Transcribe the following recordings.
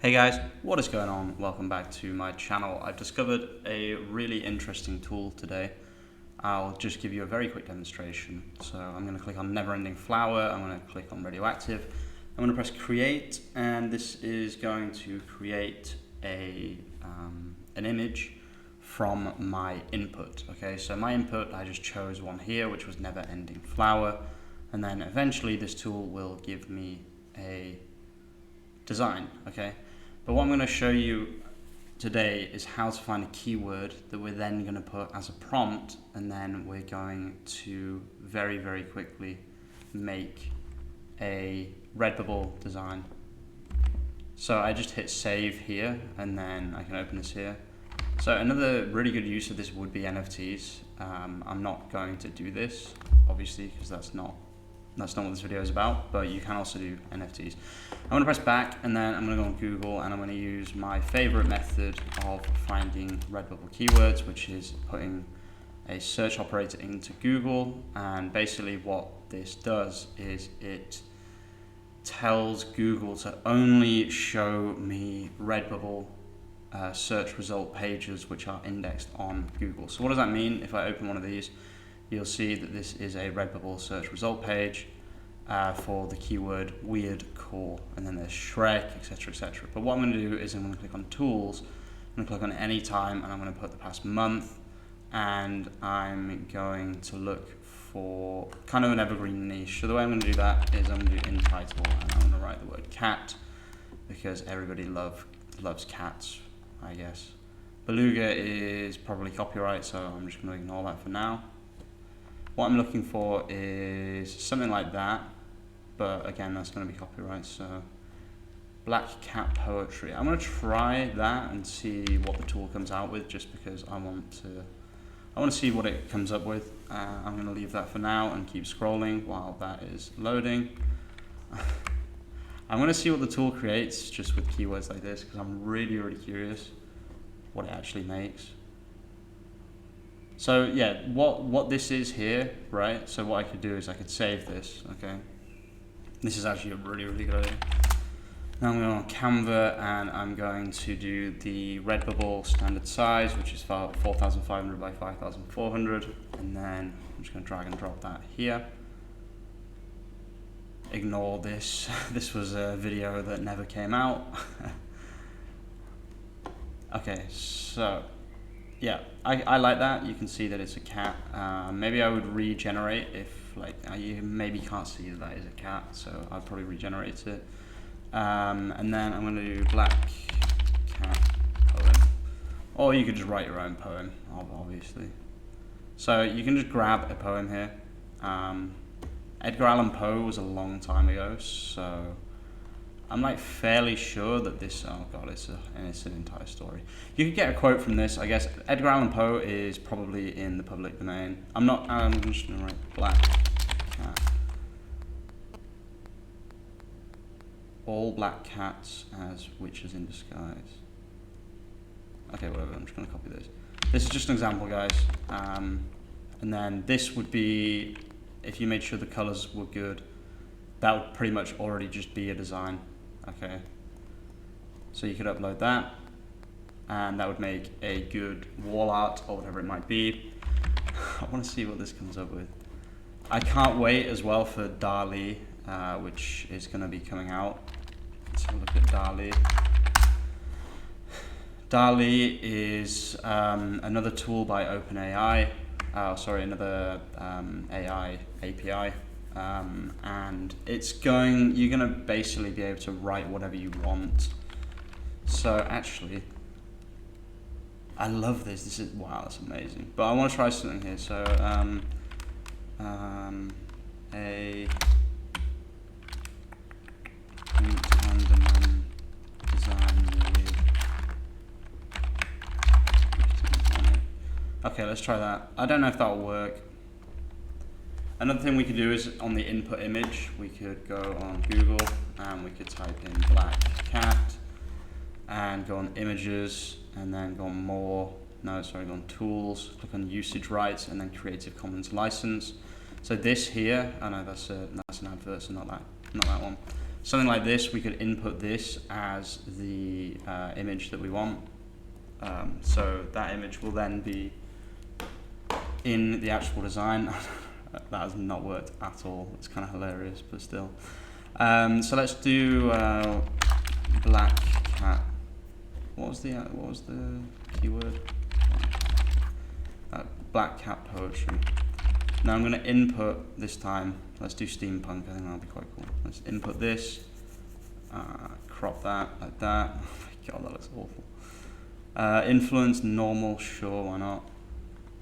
Hey guys, what is going on? Welcome back to my channel. I've discovered a really interesting tool today. I'll just give you a very quick demonstration. So I'm going to click on Never Ending Flower, I'm going to click on Radioactive, I'm going to press Create, and this is going to create an image from my input. Okay, so my input, I just chose one here, which was Never Ending Flower, and then eventually this tool will give me a design. Okay, but what I'm going to show you today is how to find a keyword that we're then going to put as a prompt, and then we're going to very quickly make a Redbubble design. So I just hit save here, and then I can open this here. So another really good use of this would be NFTs. I'm not going to do this, obviously, because that's not what this video is about, but you can also do NFTs. I'm going to press back, and then I'm going to go on Google, and I'm going to use my favorite method of finding Redbubble keywords, which is putting a search operator into Google. And basically what this does is it tells Google to only show me Redbubble search result pages which are indexed on Google. So what does that mean? If I open one of these, you'll see that this is a Redbubble search result page for the keyword weird core, and then there's Shrek, etc. But what I'm going to do is I'm going to click on tools, I'm going to click on anytime, and I'm going to put the past month, and I'm going to look for kind of an evergreen niche. So the way I'm going to do that is I'm going to do in title, and I'm going to write the word cat, because everybody loves cats, I guess. Beluga is probably copyright, so I'm just going to ignore that for now. What I'm looking for is something like that, but again, that's going to be copyright. So black cat poetry. I'm going to try that and see what the tool comes out with, just because I want to see what it comes up with. I'm going to leave that for now and keep scrolling while that is loading. I'm going to see what the tool creates just with keywords like this, because I'm really curious what it actually makes. So yeah, what this is here, right? So what I could do is I could save this, okay? This is actually a really good idea. Now I'm going on Canva, and I'm going to do the Redbubble standard size, which is 4,500 by 5,400, and then I'm just going to drag and drop that here. Ignore this. This was a video that never came out. Okay, so yeah, I like that. You can see that it's a cat. Maybe I would regenerate if, like, you maybe can't see that is a cat, so I'd probably regenerate it. And then I'm going to do black cat poem. Or you could just write your own poem, obviously. So you can just grab a poem here. Edgar Allan Poe was a long time ago, so I'm like fairly sure that this, oh god, it's an entire story. You could get a quote from this, I guess. Edgar Allan Poe is probably in the public domain. I'm just gonna write black cat. All black cats as witches in disguise. Okay, whatever, I'm just gonna copy this. This is just an example, guys. And then this would be, if you made sure the colors were good, that would pretty much already just be a design. Okay, so you could upload that, and that would make a good wall art or whatever it might be. I want to see what this comes up with. I can't wait as well for DALL-E, which is going to be coming out. Let's have a look at DALL-E. DALL-E is another tool by OpenAI. Another AI API. And you're gonna basically be able to write whatever you want. So actually, I love this. This is, wow, that's amazing. But I want to try something here. So a print on demand design with. Okay, let's try that. I don't know if that'll work. Another thing we could do is on the input image, we could go on Google and we could type in black cat and go on images, and then go on go on tools, click on usage rights, and then Creative Commons license. So this here, oh no, that's an advert, so not that one. something like this, we could input this as the image that we want. So that image will then be in the actual design. That has not worked at all. It's kind of hilarious, but still. So let's do black cat. What was the keyword? Black cat poetry. Now I'm going to input this time. Let's do steampunk. I think that'll be quite cool. Let's input this. Crop that like that. Oh my god, that looks awful. Influence normal. Sure, why not?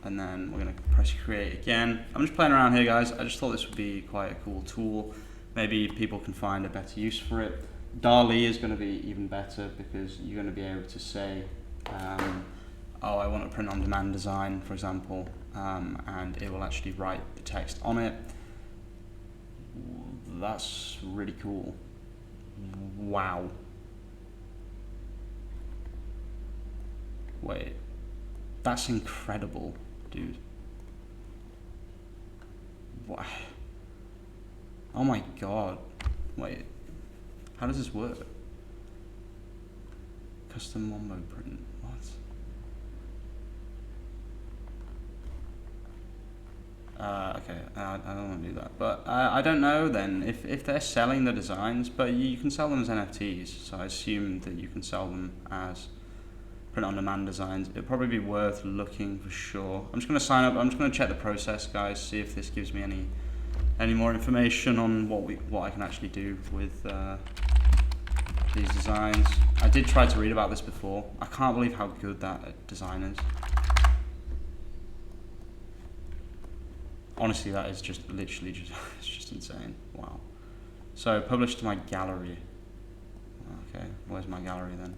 And then we're going to press create again. I'm just playing around here, guys. I just thought this would be quite a cool tool. Maybe people can find a better use for it. DALL-E is going to be even better because you're going to be able to say, oh, I want a print-on-demand design, for example, and it will actually write the text on it. That's really cool. Wow. Wait, that's incredible, dude. What? Oh my god. Wait, how does this work? Custom Wombo print, what? Okay, I don't want to do that, but I don't know then if they're selling the designs, but you can sell them as NFTs, so I assume that you can sell them as print-on-demand designs. It'd probably be worth looking for sure. I'm just going to sign up. I'm just going to check the process, guys, see if this gives me any more information on what I can actually do with these designs. I did try to read about this before. I can't believe how good that design is. Honestly, that is just literally just it's just insane. Wow. So publish to my gallery. Okay, where's my gallery then?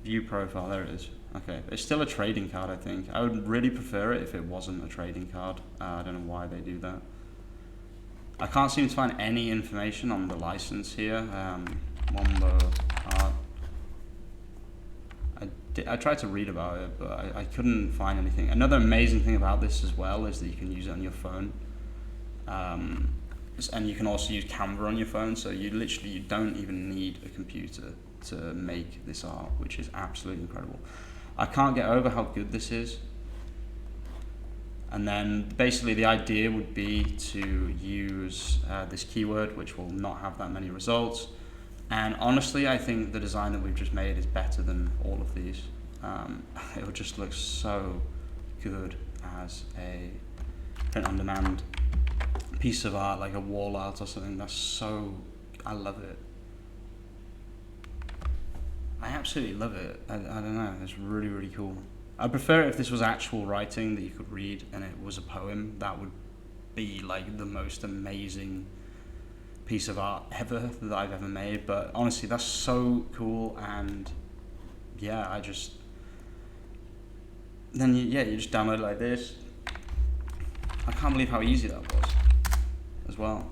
View profile, there it is. Okay, it's still a trading card, I think. I would really prefer it if it wasn't a trading card. I don't know why they do that. I can't seem to find any information on the license here. Wombo art. I tried to read about it, but I couldn't find anything. Another amazing thing about this as well is that you can use it on your phone. And you can also use Canva on your phone, so you don't even need a computer to make this art, which is absolutely incredible. I can't get over how good this is. And then basically the idea would be to use this keyword, which will not have that many results. And honestly, I think the design that we've just made is better than all of these. It would just look so good as a print-on-demand piece of art, like a wall art or something. I love it. I absolutely love it. I don't know, it's really, really cool. I prefer it if this was actual writing that you could read and it was a poem. That would be like the most amazing piece of art ever that I've ever made. But honestly, that's so cool. And yeah, you just download it like this. I can't believe how easy that was as well.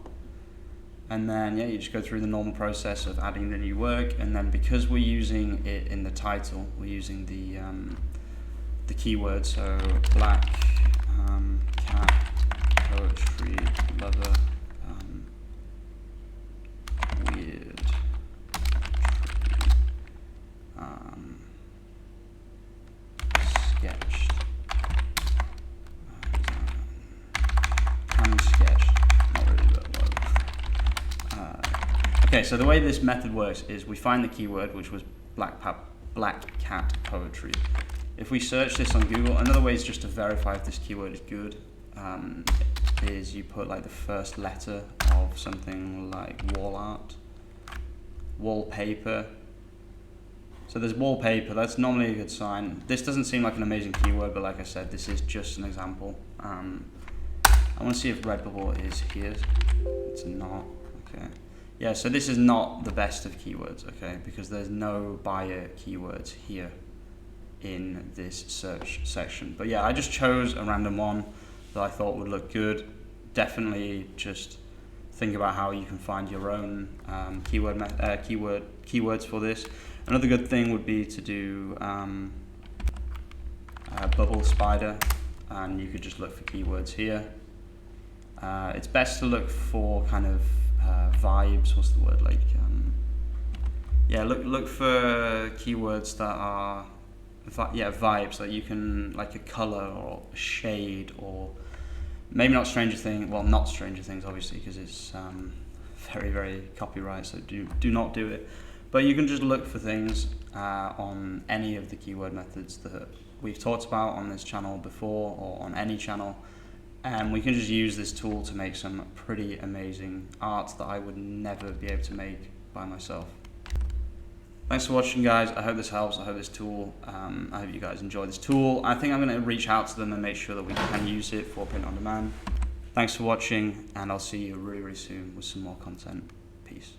And then you just go through the normal process of adding the new work, and then because we're using it in the title, we're using the keyword, so black cat poetry lover weird sketched hand sketched, not really that well. Okay, so the way this method works is we find the keyword, which was black cat poetry. If we search this on Google, another way is just to verify if this keyword is good, is you put like the first letter of something like wall art, wallpaper. So there's wallpaper, that's normally a good sign. This doesn't seem like an amazing keyword, but like I said, this is just an example. I want to see if Redbubble is here. It's not, okay. Yeah, so this is not the best of keywords, okay, because there's no buyer keywords here in this search section. But yeah, I just chose a random one that I thought would look good. Definitely just think about how you can find your own keywords for this. Another good thing would be to do Bubble Spider, and you could just look for keywords here. It's best to look for kind of vibes. What's the word? Like, look for keywords that are vibes, that you can, like a color or a shade, or maybe not Stranger Things. Well, not Stranger Things, obviously, because it's very, very copyright. So do not do it. But you can just look for things on any of the keyword methods that we've talked about on this channel before, or on any channel, and we can just use this tool to make some pretty amazing art that I would never be able to make by myself. Thanks for watching, guys. I hope this helps. I hope this tool, I hope you guys enjoy this tool. I think I'm going to reach out to them and make sure that we can use it for print on demand. Thanks for watching, and I'll see you really, really soon with some more content. Peace.